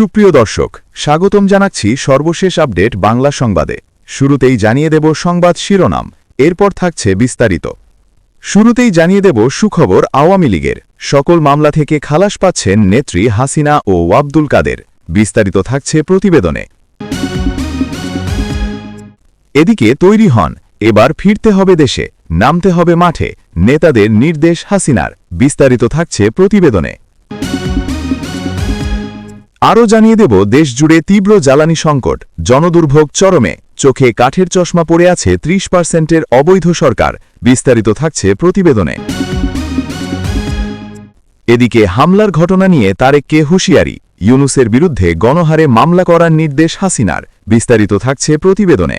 সুপ্রিয় দর্শক, স্বাগতম জানাচ্ছি সর্বশেষ আপডেট বাংলা সংবাদে। শুরুতেই জানিয়ে দেব সংবাদ শিরোনাম, এরপর থাকছে বিস্তারিত। শুরুতেই জানিয়ে দেব সুখবর আওয়ামী লীগের সকল মামলা থেকে খালাস পাচ্ছেন নেত্রী হাসিনা ও আব্দুল কাদের। বিস্তারিত থাকছে প্রতিবেদনে। এদিকে তৈরি হন, এবার ফিরতে হবে দেশে, নামতে হবে মাঠে, নেতাদের নির্দেশ হাসিনার। বিস্তারিত থাকছে প্রতিবেদনে। আরও জানিয়ে দেব দেশজুড়ে তীব্র জ্বালানি সংকট, জনদুর্ভোগ চরমে, চোখে কাঠের চশমা পড়ে আছে ৩০% অবৈধ সরকার। বিস্তারিত থাকছে প্রতিবেদনে। এদিকে হামলার ঘটনা নিয়ে তারেককে হুঁশিয়ারি, ইউনূসের বিরুদ্ধে গণহারে মামলা করার নির্দেশ হাসিনার। বিস্তারিত থাকছে প্রতিবেদনে।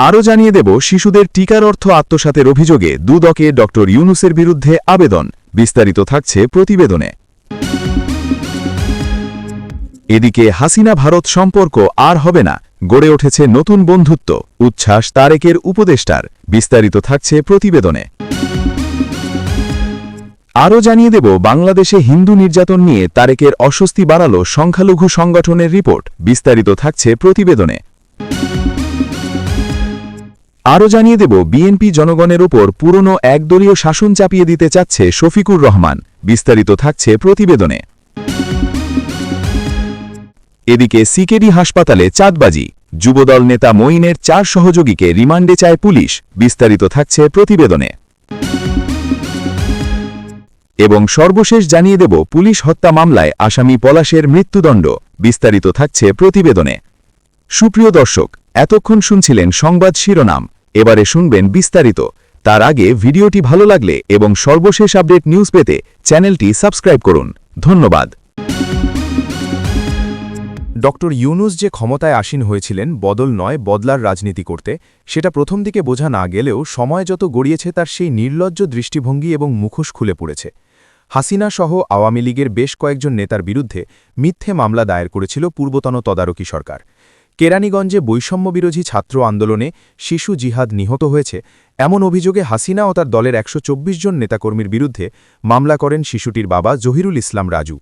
আরও জানিয়ে দেব শিশুদের টিকার অর্থ আত্মসাতের অভিযোগে দুদকে ড ইউনূসের বিরুদ্ধে আবেদন। বিস্তারিত থাকছে প্রতিবেদনে। এদিকে হাসিনা ভারত সম্পর্ক আর হবে না, গড়ে উঠেছে নতুন বন্ধুত্ব, উচ্ছ্বাস তারেকের উপদেষ্টার। বিস্তারিত থাকছে প্রতিবেদনে। আরও জানিয়ে দেব বাংলাদেশে হিন্দু নির্যাতন নিয়ে তারেকের অস্বস্তি বাড়াল সংখ্যালঘু সংগঠনের রিপোর্ট। বিস্তারিত থাকছে প্রতিবেদনে। আরও জানিয়ে দেব বিএনপি জনগণের ওপর পুরনো একদলীয় শাসন চাপিয়ে দিতে চাচ্ছে শফিকুর রহমান। বিস্তারিত থাকছে প্রতিবেদনে। এদিকে সিকেডি হাসপাতালে চাঁদবাজি, যুবদল নেতা মঈনের 4 সহযোগীকে রিমান্ডে চায় পুলিশ। বিস্তারিত থাকছে প্রতিবেদনে। এবং সর্বশেষ জানিয়ে দেব পুলিশ হত্যা মামলায় আসামি পলাশের মৃত্যুদণ্ড। বিস্তারিত থাকছে প্রতিবেদনে। সুপ্রিয় দর্শক, এতক্ষণ শুনছিলেন সংবাদ শিরোনাম, এবারে শুনবেন বিস্তারিত। তার আগে ভিডিওটি ভালো লাগলে এবং সর্বশেষ আপডেট নিউজ পেতে চ্যানেলটি সাবস্ক্রাইব করুন। ধন্যবাদ। ডক্টর ইউনূস যে ক্ষমতায় আসীন হয়েছিলেন বদল নয়, বদলার রাজনীতি করতে, সেটা প্রথম দিকে বোঝা না গেলেও সময় যত গড়িয়েছে তার সেই নির্লজ্জ দৃষ্টিভঙ্গি এবং মুখোশ খুলে পড়েছে। হাসিনা সহ আওয়ামী লীগের বেশ কয়েকজন নেতার বিরুদ্ধে মিথ্যে মামলা দায়ের করেছিল পূর্বতন তদারকি সরকার। কেরানীগঞ্জে বৈষম্যবিরোধী ছাত্র আন্দোলনে শিশু জিহাদ নিহত হয়েছে এমন অভিযোগে হাসিনা ও তার দলের ১২৪ জন নেতাকর্মীর বিরুদ্ধে মামলা করেন শিশুটির বাবা জহিরুল ইসলাম রাজু।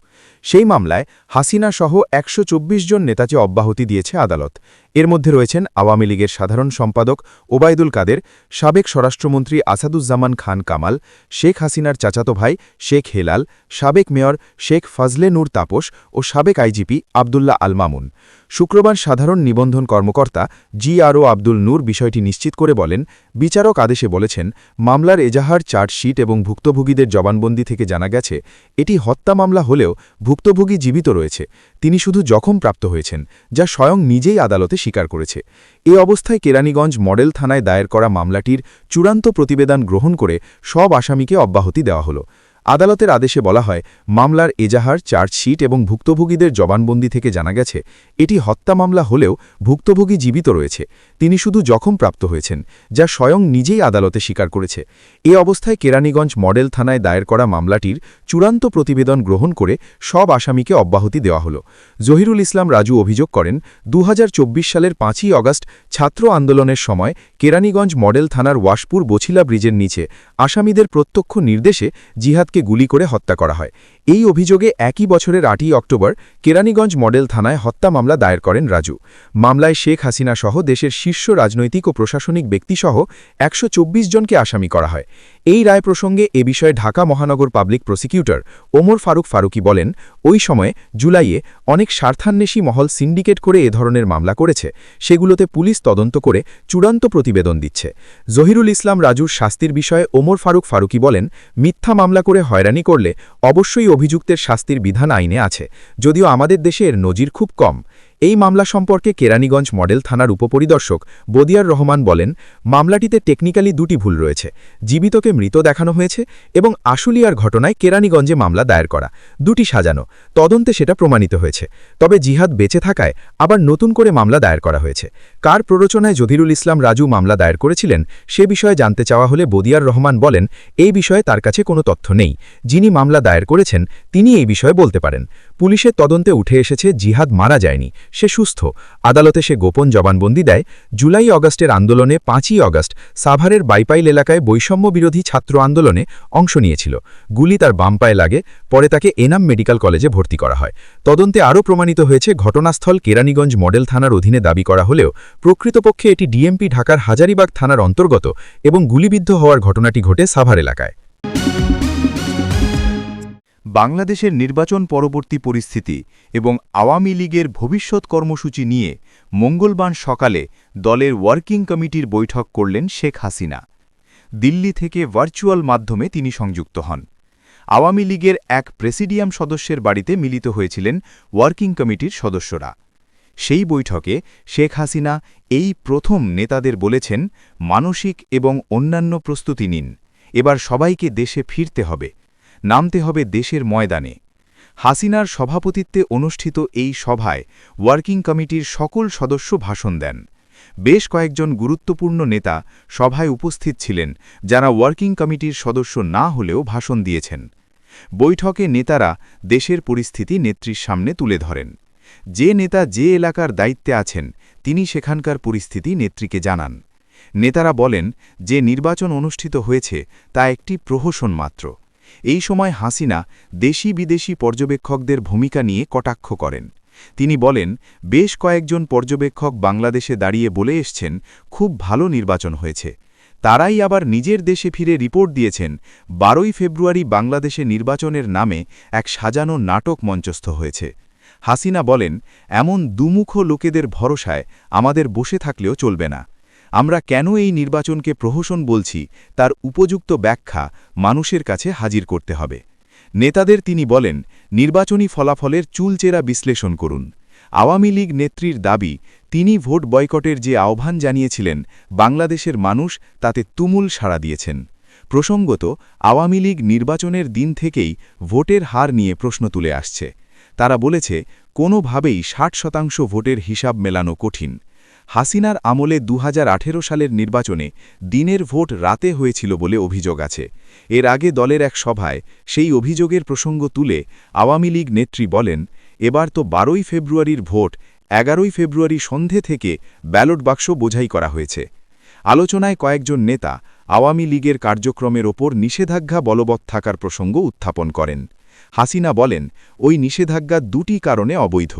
সেই মামলায় হাসিনা সহ ১২৪ জন নেতাকে অব্যাহতি দিয়েছে আদালত। এর মধ্যে রয়েছেন আওয়ামী লীগের সাধারণ সম্পাদক ওবায়দুল কাদের, সাবেক স্বরাষ্ট্রমন্ত্রী আসাদুজ্জামান খান কামাল, শেখ হাসিনার চাচাতো ভাই শেখ হেলাল, সাবেক মেয়র শেখ ফজলে নূর তাপস ও সাবেক আইজিপি আবদুল্লাহ আল মামুন। শুক্রবার সাধারণ নিবন্ধন কর্মকর্তা জিআরও আব্দুল নূর বিষয়টি নিশ্চিত করে বলেন, বিচারক আদেশে বলেছেন, মামলার এজাহার চার্জশিট এবং ভুক্তভোগীদের জবানবন্দি থেকে জানা গেছে এটি হত্যা মামলা হলেও ভুক্তভোগী জীবিত রয়েছে, তিনি শুধু জখমপ্রাপ্ত হয়েছেন, যা স্বয়ং নিজেই আদালতে স্বীকার করেছে। এ অবস্থায় কেরানীগঞ্জ মডেল থানায় দায়ের করা মামলাটির চূড়ান্ত প্রতিবেদন গ্রহণ করে সব আসামিকে অব্যাহতি দেওয়া হল। আদালতের আদেশে বলা হয়, মামলার এজাহার চার্জশিট এবং ভুক্তভোগীদের জবানবন্দি থেকে জানা গেছে এটি হত্যা মামলা হলেও ভুক্তভোগী জীবিত রয়েছে, তিনি শুধু জখমপ্রাপ্ত হয়েছেন, যা স্বয়ং নিজেই আদালতে স্বীকার করেছে। এ অবস্থায় কেরানীগঞ্জ মডেল থানায় দায়ের করা মামলাটির চূড়ান্ত প্রতিবেদন গ্রহণ করে সব আসামিকে অব্যাহতি দেওয়া হল। জহিরুল ইসলাম রাজু অভিযোগ করেন, ২০২৪ সালের ৫ই অগাস্ট ছাত্র আন্দোলনের সময় কেরানীগঞ্জ মডেল থানার ওয়াশপুর বছিলা ব্রিজের নিচে আসামিদের প্রত্যক্ষ নির্দেশে জিহাদকে গুলি করে হত্যা করা হয়। এই অভিযোগে একই বছরের ৮ই অক্টোবর কেরানীগঞ্জ মডেল থানায় হত্যা মামলা দায়ের করেন রাজু। মামলায় শেখ হাসিনা সহ দেশের শীর্ষ রাজনৈতিক ও প্রশাসনিক ব্যক্তিসহ ১২৪ জনকে আসামি করা হয়। এই রায় প্রসঙ্গে এ বিষয়ে ঢাকা মহানগর পাবলিক প্রসিকিউটর ওমর ফারুক ফারুকি বলেন, ওই সময়ে জুলাইয়ে অনেক স্বার্থান্বেষী মহল সিন্ডিকেট করে এ ধরনের মামলা করেছে, সেগুলোতে পুলিশ তদন্ত করে চূড়ান্ত প্রতিবেদন দিচ্ছে। জহিরুল ইসলাম রাজুর শাস্তির বিষয়ে ওমর ফারুক ফারুকি বলেন, মিথ্যা মামলা করে হয়রানি করলে অবশ্যই অভিযুক্তের শাস্তির বিধান আইনে আছে, যদিও আমাদের দেশে এর নজির খুব কম। এই মামলা সম্পর্কে কেরানীগঞ্জ মডেল থানার উপপরিদর্শক বদিয়ার রহমান বলেন, মামলাটিতে টেকনিক্যালি 2টি ভুল রয়েছে, জীবিতকে মৃত দেখানো হয়েছে এবং আশুলিয়ার ঘটনায় কেরানীগঞ্জে মামলা দায়ের করা, 2টি সাজানো, তদন্তে সেটা প্রমাণিত হয়েছে। তবে জিহাদ বেঁচে থাকায় আবার নতুন করে মামলা দায়ের করা হয়েছে। কার প্ররোচনায় জহিরুল ইসলাম রাজু মামলা দায়ের করেছিলেন সে বিষয়ে জানতে চাওয়া হলে বদিয়ার রহমান বলেন, এই বিষয়ে তার কাছে কোনো তথ্য নেই, যিনি মামলা দায়ের করেছেন তিনি এই বিষয়ে বলতে পারেন। পুলিশের তদন্তে উঠে এসেছে জিহাদ মারা যায়নি, সে সুস্থ। আদালতে সে গোপন জবানবন্দি দেয়। জুলাই অগাস্টের আন্দোলনে 5ই অগাস্ট সাভারের বাইপাইল এলাকায় বৈষম্য বিরোধী ছাত্র আন্দোলনে অংশ নিয়েছিল। গুলি তার বাম পায়ে লাগে, পরে তাকে এনাম মেডিকেল কলেজে ভর্তি করা হয়। তদন্তে আরও প্রমাণিত হয়েছে ঘটনাস্থল কেরানীগঞ্জ মডেল থানার অধীনে দাবি করা হলেও প্রকৃতপক্ষে এটি ডিএমপি ঢাকার হাজারীবাগ থানার অন্তর্গত এবং গুলিবিদ্ধ হওয়ার ঘটনাটি ঘটে সাভার এলাকায়। বাংলাদেশের নির্বাচন পরবর্তী পরিস্থিতি এবং আওয়ামী লীগের ভবিষ্যৎ কর্মসূচি নিয়ে মঙ্গলবার সকালে দলের ওয়ার্কিং কমিটির বৈঠক করলেন শেখ হাসিনা। দিল্লি থেকে ভার্চুয়াল মাধ্যমে তিনি সংযুক্ত হন। আওয়ামী লীগের এক প্রেসিডিয়াম সদস্যের বাড়িতে মিলিত হয়েছিলেন ওয়ার্কিং কমিটির সদস্যরা। সেই বৈঠকে শেখ হাসিনা এই প্রথম নেতাদের বলেছেন, মানসিক এবং অন্যান্য প্রস্তুতি নিন, এবার সবাইকে দেশে ফিরতে হবে, নামতে হবে দেশের ময়দানে। হাসিনার সভাপতিত্বে অনুষ্ঠিত এই সভায় ওয়ার্কিং কমিটির সকল সদস্য ভাষণ দেন। বেশ কয়েকজন গুরুত্বপূর্ণ নেতা সভায় উপস্থিত ছিলেন, যারা ওয়ার্কিং কমিটির সদস্য না হলেও ভাষণ দিয়েছেন। বৈঠকে নেতারা দেশের পরিস্থিতি নেত্রীর সামনে তুলে ধরেন। যে নেতা যে এলাকার দায়িত্বে আছেন তিনি সেখানকার পরিস্থিতি নেত্রীকে জানান। নেতারা বলেন, যে নির্বাচন অনুষ্ঠিত হয়েছে তা একটি প্রহসন মাত্র। এই সময় হাসিনা দেশি বিদেশি পর্যবেক্ষকদের ভূমিকা নিয়ে কটাক্ষ করেন। তিনি বলেন, বেশ কয়েকজন পর্যবেক্ষক বাংলাদেশে দাঁড়িয়ে বলে এসছেন খুব ভালো নির্বাচন হয়েছে। তারাই আবার নিজের দেশে ফিরে রিপোর্ট দিয়েছেন 12ই ফেব্রুয়ারি বাংলাদেশে নির্বাচনের নামে এক সাজানো নাটক মঞ্চস্থ হয়েছে। হাসিনা বলেন, এমন দুমুখ লোকেদের ভরসায় আমাদের বসে থাকলেও চলবে না। আমরা কেন এই নির্বাচনকে প্রহসন বলছি তার উপযুক্ত ব্যাখ্যা মানুষের কাছে হাজির করতে হবে। নেতাদের তিনি বলেন, নির্বাচনী ফলাফলের চুলচেরা বিশ্লেষণ করুন। আওয়ামী লীগ নেত্রীর দাবি, তিনি ভোট বয়কটের যে আহ্বান জানিয়েছিলেন বাংলাদেশের মানুষ তাতে তুমুল সাড়া দিয়েছেন। প্রসঙ্গত, আওয়ামী লীগ নির্বাচনের দিন থেকেই ভোটের হার নিয়ে প্রশ্ন তুলে আসছে। তারা বলেছে, কোনোভাবেই 60% ভোটের হিসাব মেলানো কঠিন। হাসিনার আমলে 2018 সালের নির্বাচনে দিনের ভোট রাতে হয়েছিল বলে অভিযোগ আছে। এর আগে দলের এক সভায় সেই অভিযোগের প্রসঙ্গ তুলে আওয়ামী লীগ নেত্রী বলেন, এবার তো 12ই ফেব্রুয়ারির ভোট 11ই ফেব্রুয়ারি সন্ধে থেকে ব্যালট বাক্স বোঝাই করা হয়েছে। আলোচনায় কয়েকজন নেতা আওয়ামী লীগের কার্যক্রমের ওপর নিষেধাজ্ঞা বলবৎ থাকার প্রসঙ্গ উত্থাপন করেন। হাসিনা বলেন, ওই নিষেধাজ্ঞা দুটি কারণে অবৈধ।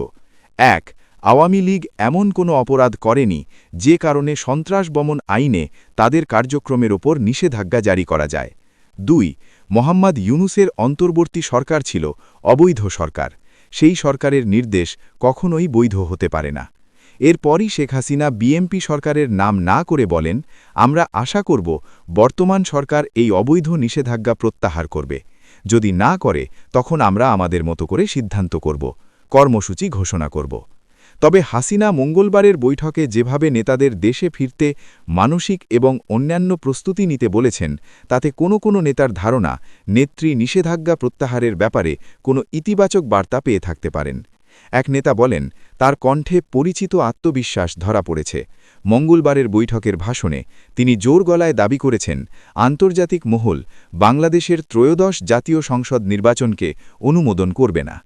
1, আওয়ামী লীগ এমন কোনো অপরাধ করেনি যে কারণে সন্ত্রাস দমন আইনে তাদের কার্যক্রমের ওপর নিষেধাজ্ঞা জারি করা যায়। 2, মোহাম্মদ ইউনূসের অন্তর্বর্তী সরকার ছিল অবৈধ সরকার। সেই সরকারের নির্দেশ কখনোই বৈধ হতে পারে না। এরপরই শেখ হাসিনা বিএনপি সরকারের নাম না করে বলেন, আমরা আশা করব বর্তমান সরকার এই অবৈধ নিষেধাজ্ঞা প্রত্যাহার করবে। যদি না করে তখন আমরা আমাদের মতো করে সিদ্ধান্ত করব, কর্মসূচি ঘোষণা করব। তবে হাসিনা মঙ্গলবারের বৈঠকে যেভাবে নেতাদের দেশে ফিরতে মানসিক এবং অন্যান্য প্রস্তুতি নিতে বলেছেন, তাতে কোনো নেতার ধারণা নেত্রী নিষেধাজ্ঞা প্রত্যাহারের ব্যাপারে কোনো ইতিবাচক বার্তা পেয়ে থাকতে পারেন। এক নেতা বলেন, তার কণ্ঠে পরিচিত আত্মবিশ্বাস ধরা পড়েছে। মঙ্গলবারের বৈঠকের ভাষণে তিনি জোর গলায় দাবি করেছেন, আন্তর্জাতিক মহল বাংলাদেশের ত্রয়োদশ জাতীয় সংসদ নির্বাচনকে অনুমোদন করবে না।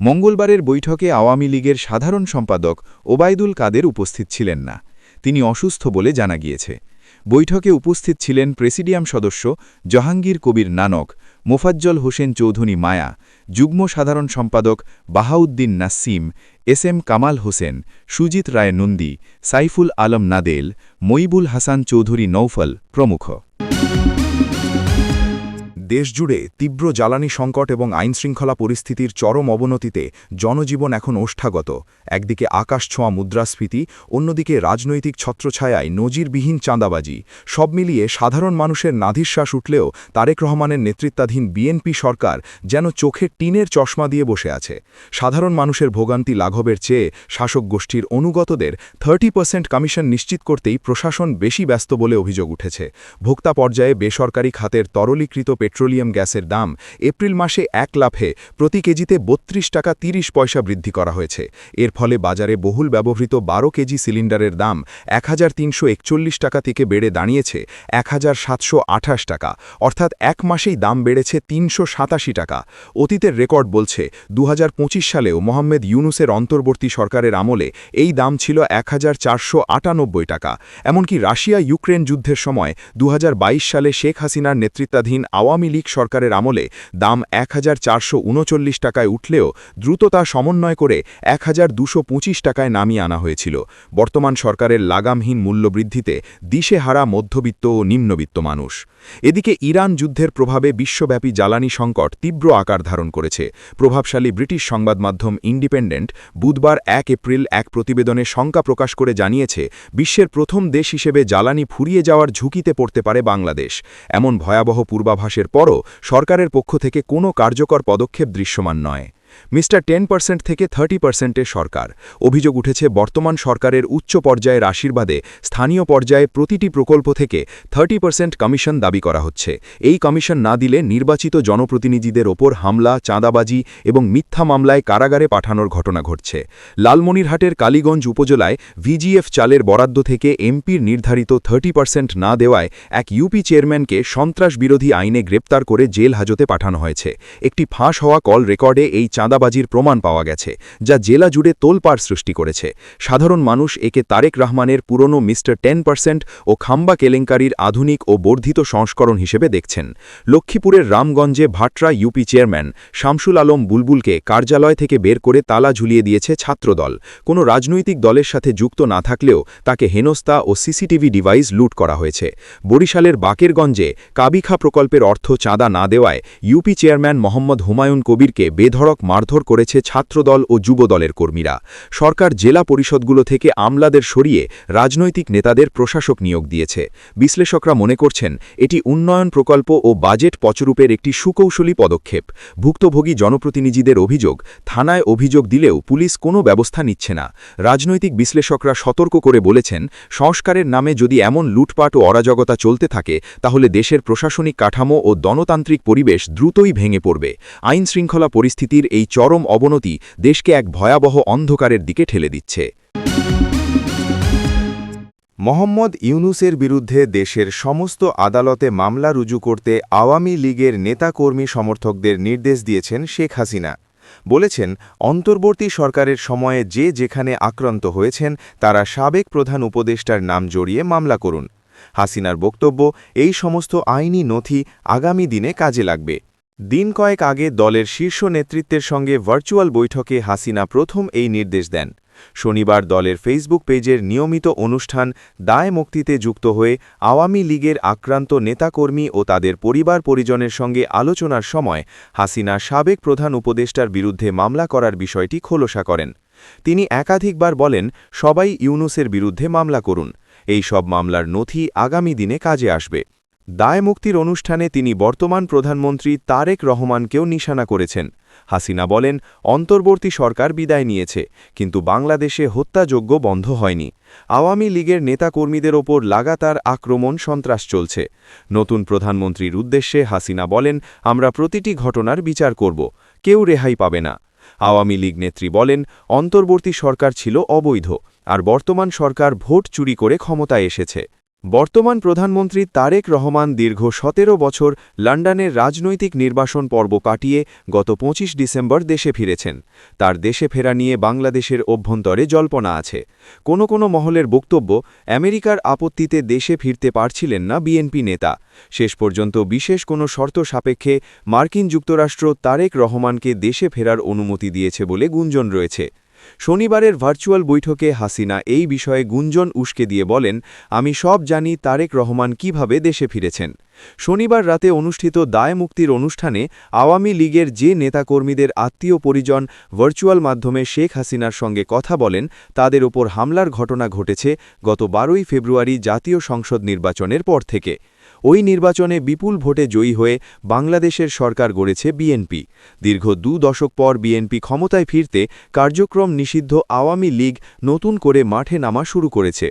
মঙ্গলবারের বৈঠকে আওয়ামী লীগের সাধারণ সম্পাদক ওবায়দুল কাদের উপস্থিত ছিলেন না। তিনি অসুস্থ বলে জানা গিয়েছে। বৈঠকে উপস্থিত ছিলেন প্রেসিডিয়াম সদস্য জাহাঙ্গীর কবির নানক, মোফাজ্জল হোসেন চৌধুরী মায়া, যুগ্ম সাধারণ সম্পাদক বাহাউদ্দিন নাসিম, এসএম কামাল হোসেন, সুজিত রায় নন্দী, সাইফুল আলম নাদেল, মইবুল হাসান চৌধুরী নৌফল প্রমুখ। দেশজুড়ে তীব্র জ্বালানি সংকট এবং আইনশৃঙ্খলা পরিস্থিতির চরম অবনতিতে জনজীবন এখন ওষ্ঠাগত। একদিকে আকাশছোঁয়া মুদ্রাস্ফীতি, অন্যদিকে রাজনৈতিক ছত্রছায়ায় নজিরবিহীন চাঁদাবাজি। সব মিলিয়ে সাধারণ মানুষের নাধিশ্বাস উঠলেও তারেক রহমানের নেতৃত্বাধীন বিএনপি সরকার যেন চোখে টিনের চশমা দিয়ে বসে আছে। সাধারণ মানুষের ভোগান্তি লাঘবের চেয়ে শাসক গোষ্ঠীর অনুগতদের 30% কমিশন নিশ্চিত করতেই প্রশাসন বেশি ব্যস্ত বলে অভিযোগ উঠেছে। ভোক্তা পর্যায়ে বেসরকারি খাতের তরলীকৃত পেট্রোল পেট্রোলিয়াম গ্যাসের দাম এপ্রিল মাসে 1 লাফে প্রতি কেজিতে 32 টাকা 30 পয়সা বৃদ্ধি করা হয়েছে। এর ফলে বাজারে বহুল ব্যবহৃত 12 কেজি সিলিন্ডারের দাম 1341 টাকা থেকে বেড়ে দাঁড়িয়েছে 1728 টাকা, অর্থাৎ এক মাসেই দাম বেড়েছে 387 টাকা। অতীতের রেকর্ড বলছে 2025 সালেও মোহাম্মদ ইউনুসের অন্তর্বর্তী সরকারের আমলে এই দাম ছিল 1498 টাকা। এমনকি রাশিয়া ইউক্রেন যুদ্ধের সময় 2022 সালে শেখ হাসিনার নেতৃত্বাধীন আওয়ামী লীগ সরকারের আমলে দাম 1439 টাকায় উঠলেও দ্রুত তা সমন্বয় করে 1225 টাকায় নামিয়ে আনা হয়েছিল। বর্তমান সরকারের লাগামহীন মূল্যবৃদ্ধিতে দিশেহারা মধ্যবিত্ত ও নিম্নবিত্ত মানুষ। এদিকে ইরান যুদ্ধের প্রভাবে বিশ্বব্যাপী জ্বালানি সংকট তীব্র আকার ধারণ করেছে। প্রভাবশালী ব্রিটিশ সংবাদ মাধ্যম ইন্ডিপেন্ডেন্ট বুধবার 1 এপ্রিল এক প্রতিবেদনে শঙ্কা প্রকাশ করে জানিয়েছে, বিশ্বের প্রথম দেশ হিসেবে জ্বালানি ফুরিয়ে যাওয়ার ঝুঁকিতে পড়তে পারে বাংলাদেশ। এমন ভয়াবহ পূর্বাভাসের পরও সরকারের পক্ষ থেকে কোনো কার্যকর পদক্ষেপ দৃশ্যমান নয়। মিস্টার 10% থেকে 30%-এ সরকার। অভিযোগ উঠেছে বর্তমান সরকারের উচ্চ পর্যায়ের আশীর্বাদে স্থানীয় পর্যায়ে প্রতিটি প্রকল্প থেকে 30% কমিশন দাবি করা হচ্ছে। এই কমিশন না দিলে নির্বাচিত জনপ্রতিনিধিদের ওপর হামলা, চাঁদাবাজি এবং মিথ্যা মামলায় কারাগারে পাঠানোর ঘটনা ঘটছে। লালমনিরহাটের কালীগঞ্জ উপজেলায় ভিজিএফ চালের বরাদ্দ থেকে এমপির নির্ধারিত 30% না দেওয়ায় এক ইউপি চেয়ারম্যানকে সন্ত্রাস বিরোধী আইনে গ্রেপ্তার করে জেল হাজতে পাঠানো হয়েছে। একটি ফাঁস হওয়া কল রেকর্ডে এই চাঁদাবাজির প্রমাণ পাওয়া গেছে, যা জেলা জুড়ে তোলপাড় সৃষ্টি করেছে। সাধারণ মানুষ একে তারেক রহমানের পুরনো মিস্টার 10% ও খাম্বা কেলেঙ্কারির আধুনিক ও বর্ধিত সংস্করণ হিসেবে দেখছেন। লক্ষ্মীপুরের রামগঞ্জে ভাটরা ইউপি চেয়ারম্যান শামসুল আলম বুলবুলকে কার্যালয় থেকে বের করে তালা ঝুলিয়ে দিয়েছে ছাত্রদল। কোনো রাজনৈতিক দলের সাথে যুক্ত না থাকলেও তাকে হেনস্থা ও সিসিটিভি ডিভাইস লুট করা হয়েছে। বরিশালের বাকেরগঞ্জে কাবিখা প্রকল্পের অর্থ চাঁদা না দেওয়ায় ইউপি চেয়ারম্যান মোহাম্মদ হুমায়ুন কবিরকে বেধড়ক মারধর করেছে ছাত্রদল ও যুবদলের কর্মীরা। সরকার জেলা পরিষদগুলো থেকে আমলাদের সরিয়ে রাজনৈতিক নেতাদের প্রশাসক নিয়োগ দিয়েছে। বিশ্লেষকরা মনে করছেন এটি উন্নয়ন প্রকল্প ও বাজেট পচরূপের একটি সুকৌশলী পদক্ষেপ। ভুক্তভোগী জনপ্রতিনিধিদের অভিযোগ, থানায় অভিযোগ দিলেও পুলিশ কোনো ব্যবস্থা নিচ্ছে না। রাজনৈতিক বিশ্লেষকরা সতর্ক করে বলেছেন, সংস্কারের নামে যদি এমন লুটপাট ও অরাজকতা চলতে থাকে তাহলে দেশের প্রশাসনিক কাঠামো ও গণতান্ত্রিক পরিবেশ দ্রুতই ভেঙে পড়বে। আইন শৃঙ্খলা পরিস্থিতির এই চরম অবনতি দেশকে এক ভয়াবহ অন্ধকারের দিকে ঠেলে দিচ্ছে। মোহাম্মদ ইউনুসের বিরুদ্ধে দেশের সমস্ত আদালতে মামলা রুজু করতে আওয়ামী লীগের নেতাকর্মী সমর্থকদের নির্দেশ দিয়েছেন শেখ হাসিনা। বলেছেন, অন্তর্বর্তী সরকারের সময়ে যে যেখানে আক্রান্ত হয়েছেন তারা সাবেক প্রধান উপদেষ্টার নাম জড়িয়ে মামলা করুন। হাসিনার বক্তব্য, এই সমস্ত আইনি নথি আগামী দিনে কাজে লাগবে। দিন কয়েক আগে দলের শীর্ষ নেতৃত্বের সঙ্গে ভার্চুয়াল বৈঠকে হাসিনা প্রথম এই নির্দেশ দেন। শনিবার দলের ফেসবুক পেজের নিয়মিত অনুষ্ঠান দায় মুক্তিতে যুক্ত হয়ে আওয়ামী লীগের আক্রান্ত নেতাকর্মী ও তাদের পরিবার পরিজনের সঙ্গে আলোচনার সময় হাসিনা সাবেক প্রধান উপদেষ্টার বিরুদ্ধে মামলা করার বিষয়টি খোলসা করেন। তিনি একাধিকবার বলেন, সবাই ইউনুসের বিরুদ্ধে মামলা করুন, এই সব মামলার নথি আগামী দিনে কাজে আসবে। দায় মুক্তির অনুষ্ঠানে তিনি বর্তমান প্রধানমন্ত্রী তারেক রহমানকেও নিশানা করেছেন। হাসিনা বলেন, অন্তর্বর্তী সরকার বিদায় নিয়েছে, কিন্তু বাংলাদেশে হত্যাযজ্ঞ বন্ধ হয়নি। আওয়ামী লীগের নেতাকর্মীদের ওপর লাগাতার আক্রমণ, সন্ত্রাস চলছে। নতুন প্রধানমন্ত্রীর উদ্দেশ্যে হাসিনা বলেন, আমরা প্রতিটি ঘটনার বিচার করব, কেউ রেহাই পাবে না। আওয়ামী লীগ নেত্রী বলেন, অন্তর্বর্তী সরকার ছিল অবৈধ, আর বর্তমান সরকার ভোট চুরি করে ক্ষমতায় এসেছে। বর্তমান প্রধানমন্ত্রী তারেক রহমান দীর্ঘ 17 বছর লন্ডনের রাজনৈতিক নির্বাসন পর্ব কাটিয়ে গত 25 ডিসেম্বর দেশে ফিরেছেন। তার দেশে ফেরা নিয়ে বাংলাদেশের অভ্যন্তরে জল্পনা আছে। কোনো মহলের বক্তব্য, আমেরিকার আপত্তিতে দেশে ফিরতে পারছিলেন না বিএনপি নেতা। শেষ পর্যন্ত বিশেষ কোনো শর্ত সাপেক্ষে মার্কিন যুক্তরাষ্ট্র তারেক রহমানকে দেশে ফেরার অনুমতি দিয়েছে বলে গুঞ্জন রয়েছে। শনিবারের ভার্চুয়াল বৈঠকে হাসিনা এই বিষয়ে গুঞ্জন উস্কে দিয়ে বলেন, আমি সব জানি তারেক রহমান কিভাবে দেশে ফিরেছেন। শনিবার রাতে অনুষ্ঠিত দায় মুক্তির অনুষ্ঠানে আওয়ামী লীগের যে নেতাকর্মীদের আত্মীয় পরিজন ভার্চুয়াল মাধ্যমে শেখ হাসিনার সঙ্গে কথা বলেন, তাদের ওপর হামলার ঘটনা ঘটেছে গত 12 ফেব্রুয়ারি জাতীয় সংসদ নির্বাচনের পর থেকে। ওই নির্বাচনে বিপুল ভোটে জয়ী হয়ে বাংলাদেশের সরকার গড়েছে বিএনপি। দীর্ঘ 2 দশক পর বিএনপি ক্ষমতায় ফিরতে কার্যক্রম নিষিদ্ধ আওয়ামী লীগ নতুন করে মাঠে নামা শুরু করেছে।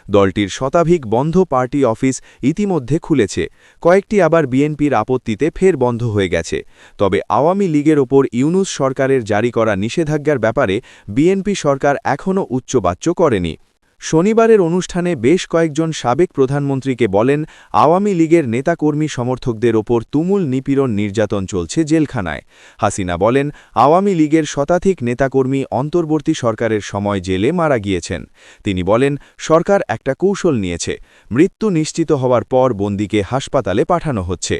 দলটির শতাধিক বন্ধ পার্টি অফিস ইতিমধ্যে খুলেছে, কয়েকটি আবার বিএনপির আপত্তিতে ফের বন্ধ হয়ে গেছে। তবে আওয়ামী লীগের ওপর ইউনূস সরকারের জারি করা নিষেধাজ্ঞার ব্যাপারে বিএনপি সরকার এখনও উচ্চবাচ্য করেনি। শনিবারের অনুষ্ঠানে বেশ কয়েকজন সাবেক প্রধানমন্ত্রীকে বলেন, আওয়ামী লীগের নেতাকর্মী সমর্থকদের ওপর তুমুল নিপীড়ন নির্যাতন চলছে জেলখানায়। হাসিনা বলেন, আওয়ামী লীগের শতাধিক নেতাকর্মী অন্তর্বর্তী সরকারের সময় জেলে মারা গিয়েছেন। তিনি বলেন, সরকার একটা কৌশল নিয়েছে, মৃত্যু নিশ্চিত হওয়ার পর বন্দীকে হাসপাতালে পাঠানো হচ্ছে।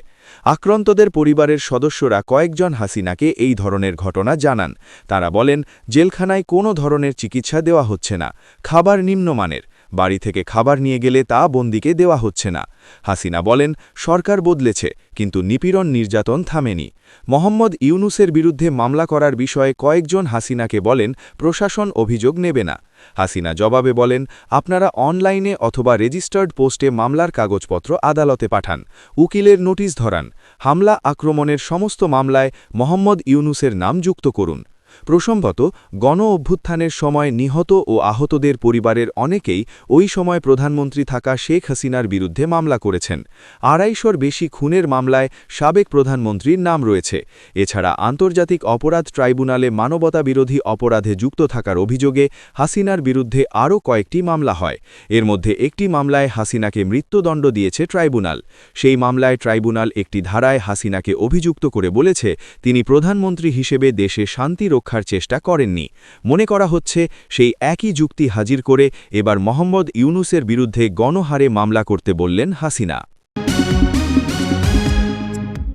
আক্রান্তদের পরিবারের সদস্যরা কয়েকজন হাসিনাকে এই ধরনের ঘটনা জানান। তারা বলেন, জেলখানায় কোনো ধরনের চিকিৎসা দেওয়া হচ্ছে না, খাবার নিম্নমানের, বাড়ি থেকে খাবার নিয়ে গেলে তা বন্দীকে দেওয়া হচ্ছে না। হাসিনা বলেন, সরকার বদলেছে, কিন্তু নিপীড়ন নির্যাতন থামেনি। মোহাম্মদ ইউনূসের বিরুদ্ধে মামলা করার বিষয়ে কয়েকজন হাসিনাকে বলেন, প্রশাসন অভিযোগ নেবে না। হাসিনা জবাবে বলেন, আপনারা অনলাইনে অথবা রেজিস্টার্ড পোস্টে মামলার কাগজপত্র আদালতে পাঠান, উকিলের নোটিশ ধরান, হামলা আক্রমণের সমস্ত মামলায় মোহাম্মদ ইউনূসের নাম যুক্ত করুন। প্রসঙ্গত, গণ অভ্যুত্থানের সময় নিহত ও আহতদের পরিবারের অনেকেই ওই সময় প্রধানমন্ত্রী থাকা শেখ হাসিনার বিরুদ্ধে মামলা করেছেন। ২৫০'র বেশি খুনের মামলায় সাবেক প্রধানমন্ত্রীর নাম রয়েছে। এছাড়া আন্তর্জাতিক অপরাধ ট্রাইব্যুনালে মানবতাবিরোধী অপরাধে যুক্ত থাকার অভিযোগে হাসিনার বিরুদ্ধে আরও কয়েকটি মামলা হয়। এর মধ্যে একটি মামলায় হাসিনাকে মৃত্যুদণ্ড দিয়েছে ট্রাইব্যুনাল। সেই মামলায় ট্রাইব্যুনাল একটি ধারায় হাসিনাকে অভিযুক্ত করে বলেছে, তিনি প্রধানমন্ত্রী হিসেবে দেশে শান্তি রক্ষার চেষ্টা করেননি। মনে করা হচ্ছে, সেই একই যুক্তি হাজির করে এবার মোহাম্মদ ইউনূসের বিরুদ্ধে গণহারে মামলা করতে বললেন হাসিনা।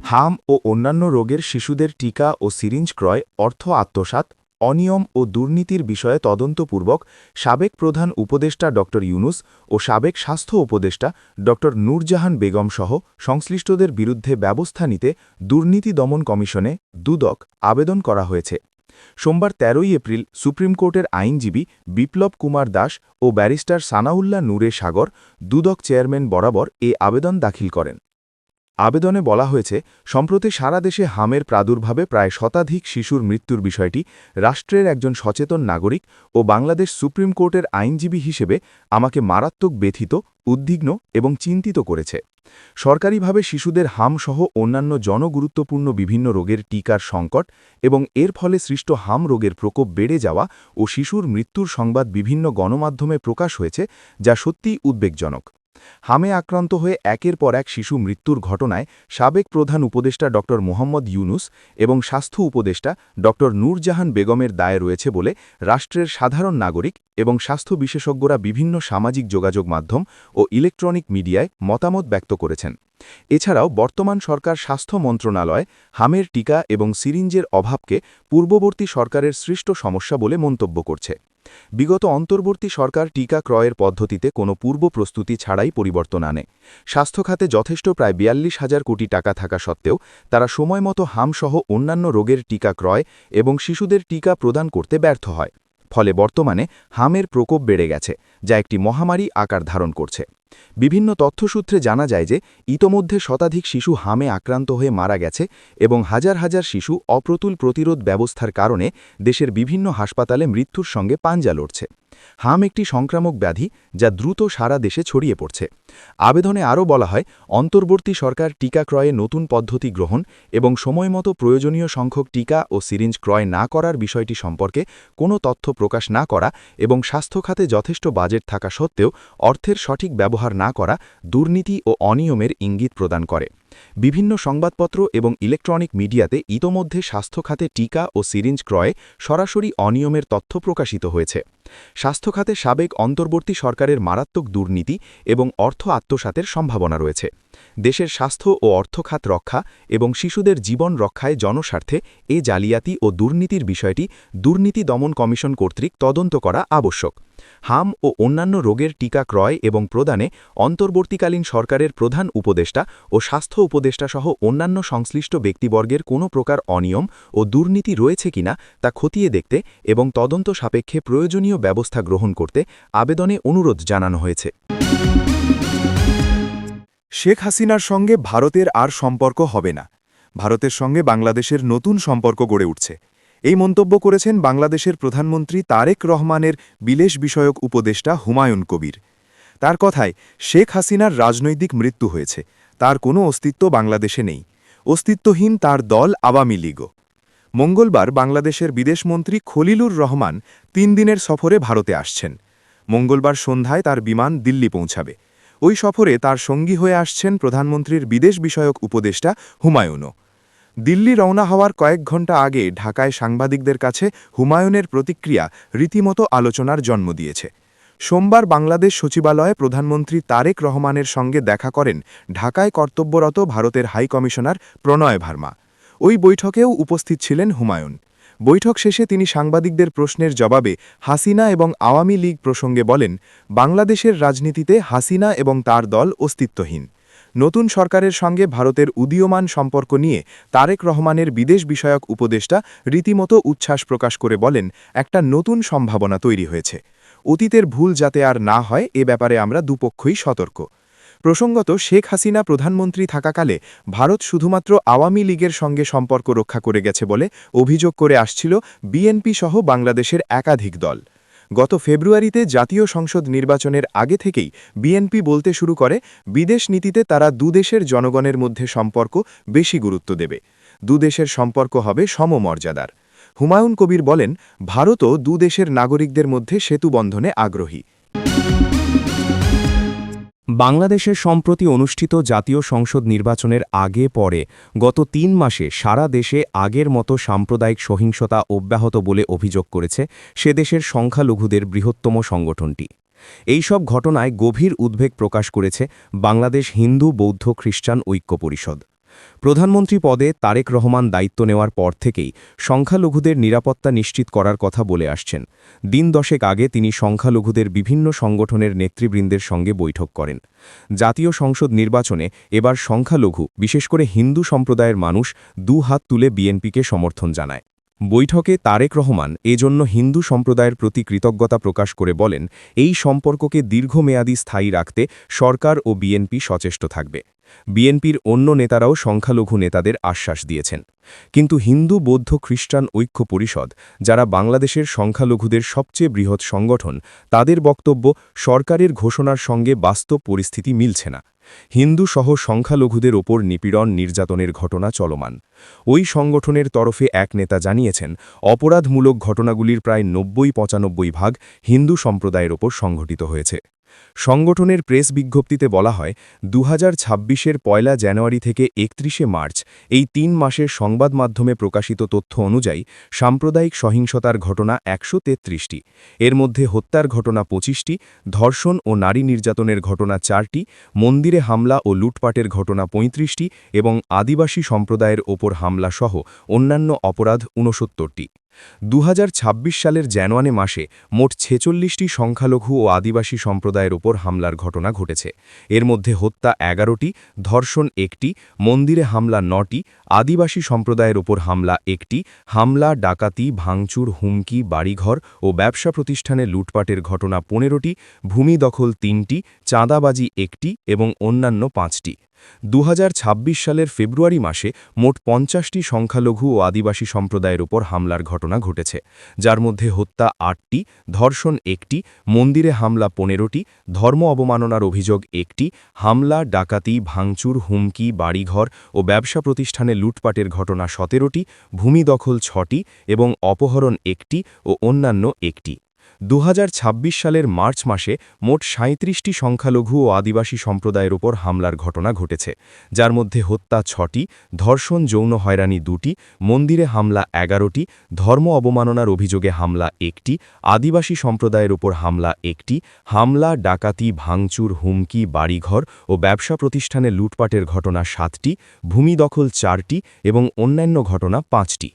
হাম ও অন্যান্য রোগের শিশুদের টিকা ও সিরিঞ্জ ক্রয়, অর্থ আত্মসাৎ, অনিয়ম ও দুর্নীতির বিষয়ে তদন্তপূর্বক সাবেক প্রধান উপদেষ্টা ড ইউনূস ও সাবেক স্বাস্থ্য উপদেষ্টা ড নূরজাহান বেগম সহ সংশ্লিষ্টদের বিরুদ্ধে ব্যবস্থা নিতে দুর্নীতি দমন কমিশনে দুদক আবেদন করা হয়েছে। সোমবার ১৩ এপ্রিল সুপ্রিম কোর্টের আইনজীবী বিপ্লব কুমার দাস ও ব্যারিস্টার সানাউল্লাহ নূরে সাগর দুদক চেয়ারম্যান বরাবর এ আবেদন দাখিল করেন। আবেদনে বলা হয়েছে, সম্প্রতি সারা দেশে হামের প্রাদুর্ভাবে প্রায় শতাধিক শিশুর মৃত্যুর বিষয়টি রাষ্ট্রের একজন সচেতন নাগরিক ও বাংলাদেশ সুপ্রিম কোর্টের আইনজীবী হিসেবে আমাকে মারাত্মক ব্যথিত, উদ্বিগ্ন এবং চিন্তিত করেছে। সরকারিভাবে শিশুদের হাম সহ অন্যান্য জনগুরুত্বপূর্ণ বিভিন্ন রোগের টিকার সংকট এবং এর ফলে সৃষ্ট হাম রোগের প্রকোপ বেড়ে যাওয়া ও শিশুর মৃত্যুর সংবাদ বিভিন্ন গণমাধ্যমে প্রকাশ হয়েছে, যা সত্যিই উদ্বেগজনক। হামে আক্রান্ত হয়ে একের পর এক শিশু মৃত্যুর ঘটনায় সাবেক প্রধান উপদেষ্টা ড মোহাম্মদ ইউনূস এবং স্বাস্থ্য উপদেষ্টা ড নূরজাহান বেগমের দায় রয়েছে বলে রাষ্ট্রের সাধারণ নাগরিক এবং স্বাস্থ্য বিশেষজ্ঞরা বিভিন্ন সামাজিক যোগাযোগ মাধ্যম ও ইলেকট্রনিক মিডিয়ায় মতামত ব্যক্ত করেছেন। এছাড়াও বর্তমান সরকার স্বাস্থ্য মন্ত্রণালয় হামের টিকা এবং সিরিঞ্জের অভাবকে পূর্ববর্তী সরকারের সৃষ্ট সমস্যা বলে মন্তব্য করছে। বিগত অন্তর্বর্তী সরকার টিকা ক্রয়ের পদ্ধতিতে কোনো পূর্ব প্রস্তুতি ছাড়াই পরিবর্তন আনে। স্বাস্থ্য খাতে যথেষ্ট প্রায় ৪২,০০০ কোটি টাকা থাকা সত্ত্বেও তারা সময়মতো হামসহ অন্যান্য রোগের টিকা ক্রয় এবং শিশুদের টিকা প্রদান করতে ব্যর্থ হয়। ফলে বর্তমানে হামের প্রকোপ বেড়ে গেছে, যা একটি মহামারী আকার ধারণ করছে। বিভিন্ন তথ্যসূত্রে জানা যায় যে ইতোমধ্যে শতাধিক শিশু হামে আক্রান্ত হয়ে মারা গেছে এবং হাজার হাজার শিশু অপ্রতুল প্রতিরোধ ব্যবস্থার কারণে দেশের বিভিন্ন হাসপাতালে মৃত্যুর সঙ্গে পাঞ্জা লড়ছে। হাম একটি সংক্রামক ব্যাধি যা দ্রুত সারা দেশে ছড়িয়ে পড়ছে। আবেদনে আরও বলা হয়, অন্তর্বর্তী সরকার টিকা ক্রয়ে নতুন পদ্ধতি গ্রহণ এবং সময়মতো প্রয়োজনীয় সংখ্যক টিকা ও সিরিঞ্জ ক্রয় না করার বিষয়টি সম্পর্কে কোনো তথ্য প্রকাশ না করা এবং স্বাস্থ্য খাতে যথেষ্ট বাজেট থাকা সত্ত্বেও অর্থের সঠিক ব্যবহার না করা দুর্নীতি ও অনিয়মের ইঙ্গিত প্রদান করে। বিভিন্ন সংবাদপত্র এবং ইলেকট্রনিক মিডিয়াতে ইতোমধ্যে স্বাস্থ্য খাতে টিকা ও সিরিঞ্জ ক্রয়ে সরাসরি অনিয়মের তথ্য প্রকাশিত হয়েছে। স্বাস্থ্য খাতে সাবেক অন্তর্বর্তী সরকারের মারাত্মক দুর্নীতি এবং অর্থ আত্মসাতের সম্ভাবনা রয়েছে। দেশের স্বাস্থ্য ও অর্থখাত রক্ষা এবং শিশুদের জীবন রক্ষায় জনস্বার্থে এ জালিয়াতি ও দুর্নীতির বিষয়টি দুর্নীতি দমন কমিশন কর্তৃক তদন্ত করা আবশ্যক। হাম ও অন্যান্য রোগের টিকা ক্রয় এবং প্রদানে অন্তর্বর্তীকালীন সরকারের প্রধান উপদেষ্টা ও স্বাস্থ্য উপদেষ্টা সহ অন্যান্য সংশ্লিষ্ট ব্যক্তিবর্গের কোনো প্রকার অনিয়ম ও দুর্নীতি রয়েছে কিনা তা খতিয়ে দেখতে এবং তদন্ত সাপেক্ষে প্রয়োজনীয় ব্যবস্থা গ্রহণ করতে আবেদনে অনুরোধ জানানো হয়েছে। শেখ হাসিনার সঙ্গে ভারতের আর সম্পর্ক হবে না। ভারতের সঙ্গে বাংলাদেশের নতুন সম্পর্ক গড়ে উঠছে। এই মন্তব্য করেছেন বাংলাদেশের প্রধানমন্ত্রী তারেক রহমানের বিদেশ বিষয়ক উপদেষ্টা হুমায়ুন কবির। তার কথায় শেখ হাসিনার রাজনৈতিক মৃত্যু হয়েছে, তার কোনো অস্তিত্ব বাংলাদেশে নেই। অস্তিত্বহীন তার দল আওয়ামী লীগও। মঙ্গলবার বাংলাদেশের বিদেশমন্ত্রী খলিলুর রহমান 3 দিনের সফরে ভারতে আসছেন। মঙ্গলবার সন্ধ্যায় তার বিমান দিল্লি পৌঁছাবে। ওই সফরে তার সঙ্গী হয়ে আসছেন প্রধানমন্ত্রীর বিদেশ বিষয়ক উপদেষ্টা হুমায়ুনও। দিল্লি রওনা হওয়ার কয়েক ঘণ্টা আগে ঢাকায় সাংবাদিকদের কাছে হুমায়ুনের প্রতিক্রিয়া রীতিমতো আলোচনার জন্ম দিয়েছে। সোমবার বাংলাদেশ সচিবালয়ে প্রধানমন্ত্রী তারেক রহমানের সঙ্গে দেখা করেন ঢাকায় কর্তব্যরত ভারতের হাই কমিশনার প্রণয় ভার্মা। ওই বৈঠকেও উপস্থিত ছিলেন হুমায়ুন। বৈঠক শেষে তিনি সাংবাদিকদের প্রশ্নের জবাবে হাসিনা এবং আওয়ামী লীগ প্রসঙ্গে বলেন, বাংলাদেশের রাজনীতিতে হাসিনা এবং তার দল অস্তিত্বহীন। নতুন সরকারের সঙ্গে ভারতের উদীয়মান সম্পর্ক নিয়ে তারেক রহমানের বিদেশ বিষয়ক উপদেষ্টা রীতিমতো উচ্ছ্বাস প্রকাশ করে বলেন, একটা নতুন সম্ভাবনা তৈরি হয়েছে। অতীতের ভুল যাতে আর না হয় এ ব্যাপারে আমরা দুপক্ষই সতর্ক। প্রসঙ্গত, শেখ হাসিনা প্রধানমন্ত্রী থাকাকালে ভারত শুধুমাত্র আওয়ামী লীগের সঙ্গে সম্পর্ক রক্ষা করে গেছে বলে অভিযোগ করে আসছিল বিএনপি সহ বাংলাদেশের একাধিক দল। গত ফেব্রুয়ারিতে জাতীয় সংসদ নির্বাচনের আগে থেকেই বিএনপি বলতে শুরু করে বিদেশ নীতিতে তারা দুদেশের জনগণের মধ্যে সম্পর্ক বেশি গুরুত্ব দেবে। দুদেশের সম্পর্ক হবে সমমর্যাদার। হুমায়ুন কবির বলেন, ভারতও দুদেশের নাগরিকদের মধ্যে সেতু বন্ধনে আগ্রহী। বাংলাদেশের সম্প্রতি অনুষ্ঠিত জাতীয় সংসদ নির্বাচনের আগে পরে গত 3 মাসে সারা দেশে আগের মতো সাম্প্রদায়িক সহিংসতা অব্যাহত বলে অভিযোগ করেছে সে দেশের সংখ্যালঘুদের বৃহত্তম সংগঠনটি। এই সব ঘটনায় গভীর উদ্বেগ প্রকাশ করেছে বাংলাদেশ হিন্দু বৌদ্ধ খ্রিস্টান ঐক্য পরিষদ। প্রধানমন্ত্রী পদে তারেক রহমান দায়িত্ব নেওয়ার পর থেকেই সংখ্যালঘুদের নিরাপত্তা নিশ্চিত করার কথা বলে আসছেন। দিন 10 আগে তিনি সংখ্যালঘুদের বিভিন্ন সংগঠনের নেতৃবৃন্দের সঙ্গে বৈঠক করেন। জাতীয় সংসদ নির্বাচনে এবার সংখ্যালঘু, বিশেষ করে হিন্দু সম্প্রদায়ের মানুষ 2 হাত তুলে বিএনপিকে সমর্থন জানায়। বৈঠকে তারেক রহমান এজন্য হিন্দু সম্প্রদায়ের প্রতি কৃতজ্ঞতা প্রকাশ করে বলেন, এই সম্পর্ককে দীর্ঘমেয়াদী স্থায়ী রাখতে সরকার ও বিএনপি সচেষ্ট থাকবে। বিএনপির অন্য নেতারাও সংখ্যালঘু নেতাদের আশ্বাস দিয়েছেন। কিন্তু হিন্দু বৌদ্ধ খ্রিস্টান ঐক্য পরিষদ, যারা বাংলাদেশের সংখ্যালঘুদের সবচেয়ে বৃহৎ সংগঠন, তাদের বক্তব্য সরকারের ঘোষণার সঙ্গে বাস্তব পরিস্থিতি মিলছে না। হিন্দু সহ সংখ্যালঘুদের ওপর নিপীড়ন নির্যাতনের ঘটনা চলমান। ওই সংগঠনের তরফে এক নেতা জানিয়েছেন, অপরাধমূলক ঘটনাগুলির প্রায় 90-95 ভাগ হিন্দু সম্প্রদায়ের ওপর সংঘটিত হয়েছে। সংগঠনের প্রেস বিজ্ঞপ্তিতে বলা হয়, 2026-এর 1 জানুয়ারি থেকে 31 মার্চ এই 3 মাসের সংবাদ মাধ্যমে প্রকাশিত তথ্য অনুযায়ী সাম্প্রদায়িক সহিংসতার ঘটনা 133টি। এর মধ্যে হত্যার ঘটনা 25টি, ধর্ষণ ও নারী নির্যাতনের ঘটনা 4টি, মন্দিরে হামলা ও লুটপাটের ঘটনা 35টি এবং আদিবাসী সম্প্রদায়ের ওপর হামলা সহ অন্যান্য অপরাধ 69টি। 2026 সালের জানুয়ারি মাসে মোট 46টি সংখ্যালঘু ও আদিবাসী সম্প্রদায়ের ওপর হামলার ঘটনা ঘটেছে। এর মধ্যে হত্যা 11টি, ধর্ষণ 1টি, মন্দিরে হামলা 9টি, আদিবাসী সম্প্রদায়ের ওপর হামলা 1টি, হামলা, ডাকাতি, ভাঙচুর, হুমকি, বাড়িঘর ও ব্যবসা প্রতিষ্ঠানে লুটপাটের ঘটনা 15টি, ভূমি দখল 3টি, চাঁদাবাজি 1টি এবং অন্যান্য 5টি। 2026 সালের ফেব্রুয়ারি মাসে মোট 50টি সংখ্যালঘু ও আদিবাসী সম্প্রদায়ের ওপর হামলার ঘটনা ঘটেছে, যার মধ্যে হত্যা 8টি, ধর্ষণ 1টি, মন্দিরে হামলা 15টি, ধর্ম অবমাননার অভিযোগ 1টি, হামলা, ডাকাতি, ভাঙচুর, হুমকি, বাড়িঘর ও ব্যবসা প্রতিষ্ঠানে লুটপাটের ঘটনা 17টি, ভূমি দখল 6টি এবং অপহরণ 1টি ও অন্যান্য 1টি। 2026 সালের মার্চ মাসে মোট 37টি সংখ্যালঘু ও আদিবাসী সম্প্রদায়ের ওপর হামলার ঘটনা ঘটেছে, যার মধ্যে হত্যা 6টি, ধর্ষণ যৌন হয়রানি 2টি, মন্দিরে হামলা 11টি, ধর্ম অবমাননার অভিযোগে হামলা 1টি, আদিবাসী সম্প্রদায়ের ওপর হামলা 1টি, হামলা, ডাকাতি, ভাঙচুর, হুমকি, বাড়িঘর ও ব্যবসা প্রতিষ্ঠানে লুটপাটের ঘটনা 7টি, ভূমি দখল 4টি এবং অন্যান্য ঘটনা 5টি।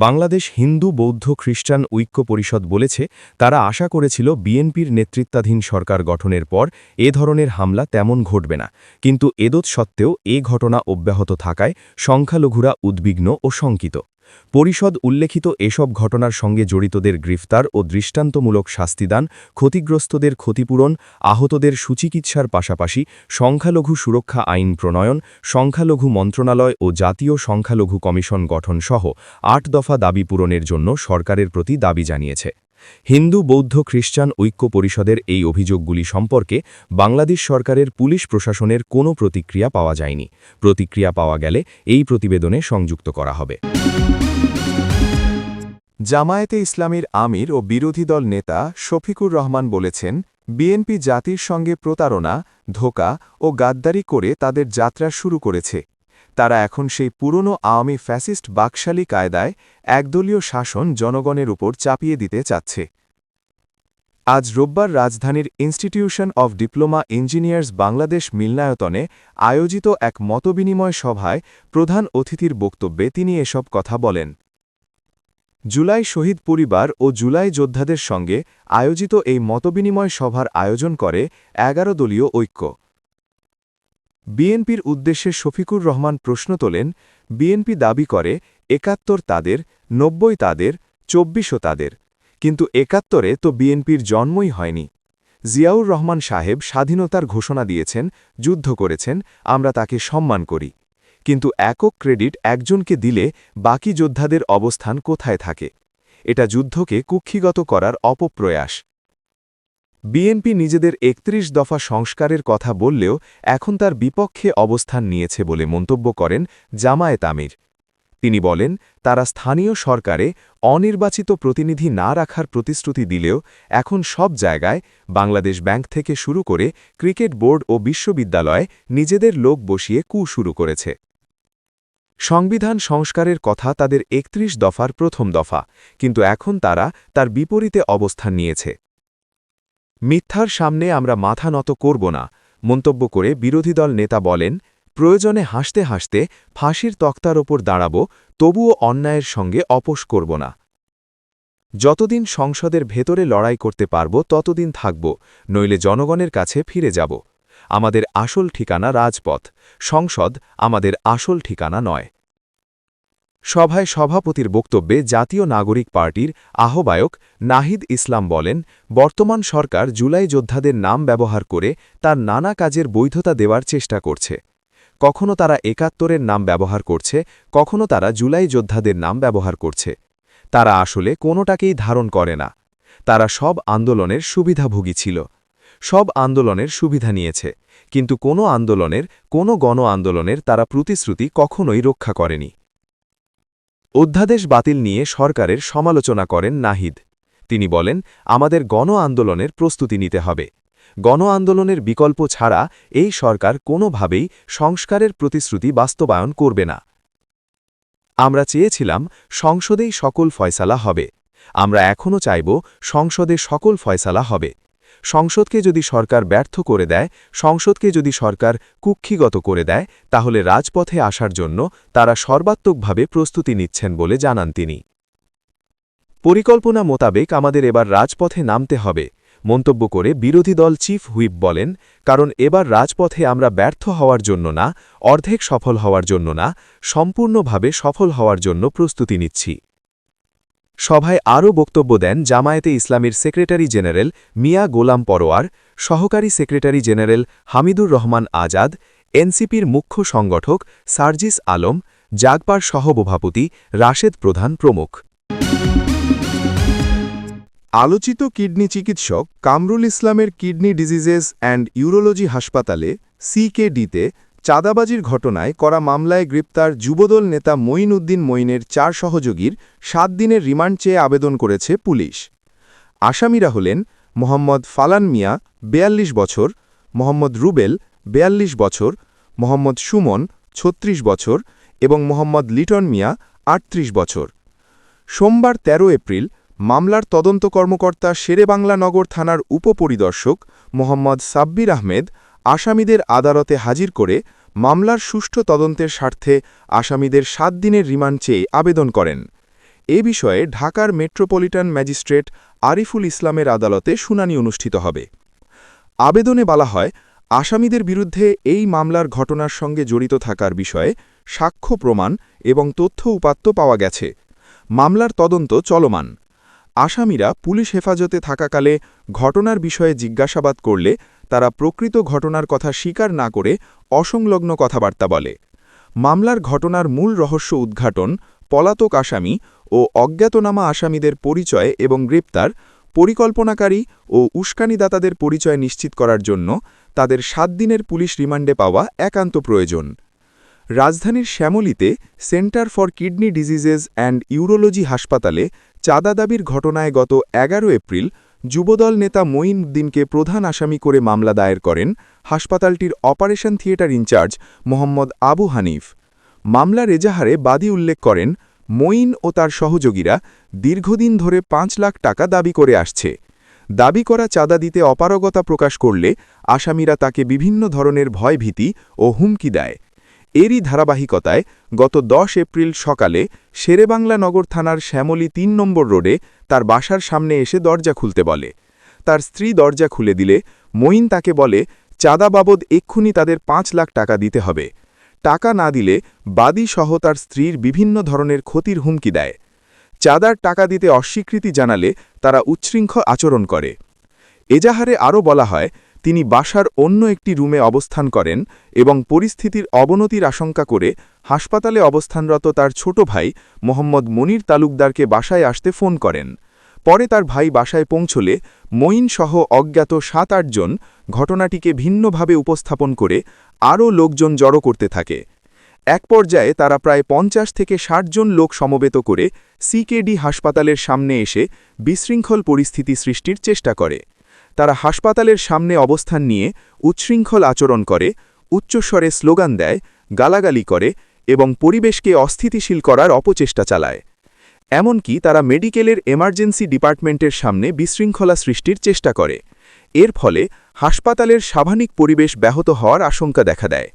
বাংলাদেশ হিন্দু বৌদ্ধ খ্রিস্টান ঐক্য পরিষদ বলেছে, তারা আশা করেছিল বিএনপির নেতৃত্বাধীন সরকার গঠনের পর এ ধরনের হামলা তেমন ঘটবে না, কিন্তু এদত সত্ত্বেও এ ঘটনা অব্যাহত থাকায় সংখ্যালঘুরা উদ্বিগ্ন ও শঙ্কিত। পরিষদ উল্লেখিত এসব ঘটনার সঙ্গে জড়িতদের গ্রেফতার ও দৃষ্টান্তমূলক শাস্তিদান, ক্ষতিগ্রস্তদের ক্ষতিপূরণ, আহতদের সুচিকিৎসার পাশাপাশি সংখ্যালঘু সুরক্ষা আইন প্রণয়ন, সংখ্যালঘু মন্ত্রণালয় ও জাতীয় সংখ্যালঘু কমিশন গঠন সহ 8 দফা দাবি পূরণের জন্য সরকারের প্রতি দাবি জানিয়েছে। হিন্দু বৌদ্ধ খ্রিস্টান ঐক্য পরিষদের এই অভিযোগগুলি সম্পর্কে বাংলাদেশ সরকারের পুলিশ প্রশাসনের কোনো প্রতিক্রিয়া পাওয়া যায়নি। প্রতিক্রিয়া পাওয়া গেলে এই প্রতিবেদনে সংযুক্ত করা হবে। জামায়াতে ইসলামীর আমির ও বিরোধী দল নেতা শফিকুর রহমান বলেছেন, বিএনপি জাতির সঙ্গে প্রতারণা, ধোঁকা ও গাদ্দারি করে তাদের যাত্রা শুরু করেছে। তারা এখন সেই পুরনো আওয়ামী ফ্যাসিস্ট বাকশালী কায়দায় একদলীয় শাসন জনগণের উপর চাপিয়ে দিতে চাচ্ছে। আজ রোববার রাজধানীর institution of diploma engineers Bangladesh মিলনায়তনে আয়োজিত এক মতবিনিময় সভায় প্রধান অতিথির বক্তব্যে তিনি এসব কথা বলেন। জুলাই শহীদ পরিবার ও জুলাই যোদ্ধাদের সঙ্গে আয়োজিত এই মতবিনিময় সভার আয়োজন করে ১১ দলীয় ঐক্য। বিএনপির উদ্দেশ্যে শফিকুর রহমান প্রশ্ন তোলেন, বিএনপি দাবি করে ৭১ তাদের, ৯০ তাদের, ২৪ও তাদের, কিন্তু ৭১-এ তো বিএনপির জন্মই হয়নি। জিয়াউর রহমান সাহেব স্বাধীনতার ঘোষণা দিয়েছেন, যুদ্ধ করেছেন, আমরা তাকে সম্মান করি, কিন্তু একক ক্রেডিট একজনকে দিলে বাকি যোদ্ধাদের অবস্থান কোথায় থাকে? এটা যুদ্ধকে কুক্ষিগত করার অপপ্রয়াস। বিএনপি নিজেদের ৩১ দফা সংস্কারের কথা বললেও এখন তার বিপক্ষে অবস্থান নিয়েছে বলে মন্তব্য করেন জামায়াত আমির। তিনি বলেন, তারা স্থানীয় সরকারে অনির্বাচিত প্রতিনিধি না রাখার প্রতিশ্রুতি দিলেও এখন সব জায়গায় বাংলাদেশ ব্যাংক থেকে শুরু করে ক্রিকেট বোর্ড ও বিশ্ববিদ্যালয়ে নিজেদের লোক বসিয়ে শুরু করেছে। সংবিধান সংস্কারের কথা তাদের ৩১ দফার প্রথম দফা, কিন্তু এখন তারা তার বিপরীতে অবস্থান নিয়েছে। মিথ্যার সামনে আমরা মাথা নত করব না, মন্তব্য করে বিরোধী দল নেতা বলেন, প্রয়োজনে হাসতে হাসতে ফাঁসির তক্তার ওপর দাঁড়াব, তবুও অন্যায়ের সঙ্গে আপোষ করব না। যতদিন সংসদের ভেতরে লড়াই করতে পারব ততদিন থাকব, নইলে জনগণের কাছে ফিরে যাব। আমাদের আসল ঠিকানা রাজপথ, সংসদ আমাদের আসল ঠিকানা নয়। সভায় সভাপতির বক্তব্যে জাতীয় নাগরিক পার্টির আহ্বায়ক নাহিদ ইসলাম বলেন, বর্তমান সরকার জুলাই যোদ্ধাদের নাম ব্যবহার করে তার নানা কাজের বৈধতা দেওয়ার চেষ্টা করছে। কখনো তারা ৭১-এর নাম ব্যবহার করছে, কখনো তারা জুলাই যোদ্ধাদের নাম ব্যবহার করছে। তারা আসলে কোনোটাকেই ধারণ করে না। তারা সব আন্দোলনের সুবিধাভোগী ছিল, সব আন্দোলনের সুবিধা নিয়েছে, কিন্তু কোনো আন্দোলনের, কোনো গণ আন্দোলনের তারা প্রতিশ্রুতি কখনোই রক্ষা করেনি। অধ্যাদেশ বাতিল নিয়ে সরকারের সমালোচনা করেন নাহিদ। তিনি বলেন, আমাদের গণ আন্দোলনের প্রস্তুতি নিতে হবে। গণ আন্দোলনের বিকল্প ছাড়া এই সরকার কোনোভাবেই সংস্কারের প্রতিশ্রুতি বাস্তবায়ন করবে না। আমরা চেয়েছিলাম সংসদেই সকল ফয়সালা হবে। আমরা এখনও চাইব সংসদে সকল ফয়সালা হবে। সংসদকে যদি সরকার ব্যর্থ করে দেয়, সংসদকে যদি সরকার কুক্ষিগত করে দেয়, তাহলে রাজপথে আসার জন্য তারা সর্বাত্মকভাবে প্রস্তুতি নিচ্ছেন বলে জানান তিনি। পরিকল্পনা মোতাবেক আমাদের এবার রাজপথে নামতে হবে, মন্তব্য করে বিরোধী দল চিফ হুইপ বলেন, কারণ এবার রাজপথে আমরা ব্যর্থ হওয়ার জন্য না, অর্ধেক সফল হওয়ার জন্য না, সম্পূর্ণভাবে সফল হওয়ার জন্য প্রস্তুতি নিচ্ছি। সভায় আরও বক্তব্য দেন জামায়াতে ইসলামীর সেক্রেটারি জেনারেল মিয়া গোলাম পরোয়ার, সহকারী সেক্রেটারি জেনারেল হামিদুর রহমান আজাদ, এনসিপির মুখ্য সংগঠক সার্জিস আলম, জাগপার সহসভাপতি রাশেদ প্রধান প্রমুখ। আলোচিত কিডনি চিকিৎসক কামরুল ইসলামের কিডনি ডিজিজেস অ্যান্ড ইউরোলজি হাসপাতালে সিকেডিতে চাঁদাবাজির ঘটনায় করা মামলায় গ্রেপ্তার যুবদল নেতা মঈন উদ্দিন মঈনের ৪ সহযোগীর ৭ দিনের রিমান্ড চেয়ে আবেদন করেছে পুলিশ। আসামিরা হলেন মোহাম্মদ ফালান মিয়া ৪২ বছর, মোহাম্মদ রুবেল ৪২ বছর, মোহাম্মদ সুমন ৩৬ বছর এবং মোহাম্মদ লিটন মিয়া ৩৮ বছর। সোমবার ১৩ এপ্রিল মামলার তদন্ত কর্মকর্তা শেরেবাংলা নগর থানার উপপরিদর্শক মোহাম্মদ সাব্বির আহমেদ আসামিদের আদালতে হাজির করে মামলার সুষ্ঠু তদন্তের স্বার্থে আসামিদের ৭ দিনের রিমান্ড চেয়ে আবেদন করেন। এ বিষয়ে ঢাকার মেট্রোপলিটন ম্যাজিস্ট্রেট আরিফুল ইসলামের আদালতে শুনানি অনুষ্ঠিত হবে। আবেদনে বলা হয়, আসামিদের বিরুদ্ধে এই মামলার ঘটনার সঙ্গে জড়িত থাকার বিষয়ে সাক্ষ্য প্রমাণ এবং তথ্য উপাত্ত পাওয়া গেছে। মামলার তদন্ত চলমান। আসামিরা পুলিশ হেফাজতে থাকাকালে ঘটনার বিষয়ে জিজ্ঞাসাবাদ করলে তারা প্রকৃত ঘটনার কথা স্বীকার না করে অসংলগ্ন কথাবার্তা বলে। মামলার ঘটনার মূল রহস্য উদ্ঘাটন, পলাতক আসামি ও অজ্ঞাতনামা আসামিদের পরিচয় এবং গ্রেপ্তার, পরিকল্পনাকারী ও উস্কানিদাতাদের পরিচয় নিশ্চিত করার জন্য তাদের 7 দিনের পুলিশ রিমান্ডে পাওয়া একান্ত প্রয়োজন। রাজধানীর শ্যামলীতে centre for kidney diseases and urology হাসপাতালে চাঁদা দাবির ঘটনায় গত 11 এপ্রিল যুবদল নেতা মঈন উদ্দিনকে প্রধান আসামি করে মামলা দায়ের করেন হাসপাতালটির operation theatre incharge Mohammad Abu Hanif. মামলার এজাহারে বাদী উল্লেখ করেন, মঈন ও তার সহযোগীরা দীর্ঘদিন ধরে 5 লাখ টাকা দাবি করে আসছে। দাবি করা চাঁদা দিতে অপারগতা প্রকাশ করলে আসামিরা তাকে বিভিন্ন ধরনের ভয়ভীতি ও হুমকি দেয়। এরই ধারাবাহিকতায় গত 10 এপ্রিল সকালে শেরেবাংলা নগর থানার শ্যামলী 3 নম্বর রোডে তার বাসার সামনে এসে দরজা খুলতে বলে। তার স্ত্রী দরজা খুলে দিলে মঈন তাকে বলে, চাঁদা বাবদ এক্ষুনি তাদের 5 লাখ টাকা দিতে হবে। টাকা না দিলে বাদী সহ তার স্ত্রীর বিভিন্ন ধরনের ক্ষতির হুমকি দেয়। চাঁদার টাকা দিতে অস্বীকৃতি জানালে তারা উচ্ছৃঙ্খল আচরণ করে। এজাহারে আরও বলা হয়, তিনি বাসার অন্য একটি রুমে অবস্থান করেন এবং পরিস্থিতির অবনতির আশঙ্কা করে হাসপাতালে অবস্থানরত তার ছোট ভাই মোহাম্মদ মনির তালুকদারকে বাসায় আসতে ফোন করেন। পরে তার ভাই বাসায় পৌঁছলে মঈন সহ অজ্ঞাত 7-8 জন ঘটনাটিকে ভিন্নভাবে উপস্থাপন করে আরও লোকজন জড়ো করতে থাকে। এক পর্যায়ে তারা প্রায় 50 থেকে 60 জন লোক সমবেত করে সিকেডি হাসপাতালের সামনে এসে বিশৃঙ্খল পরিস্থিতি সৃষ্টির চেষ্টা করে। তারা হাসপাতালের সামনে অবস্থান নিয়ে উচ্ছৃঙ্খল আচরণ করে, উচ্চস্বরে স্লোগান দেয়, গালাগালি করে এবং পরিবেশকে অস্থিতিশীল করার অপচেষ্টা চালায়। এমনকি তারা মেডিকেলের এমার্জেন্সি ডিপার্টমেন্টের সামনে বিশৃঙ্খলা সৃষ্টির চেষ্টা করে। এর ফলে হাসপাতালের স্বাভাবিক পরিবেশ ব্যাহত হওয়ার আশঙ্কা দেখা দেয়।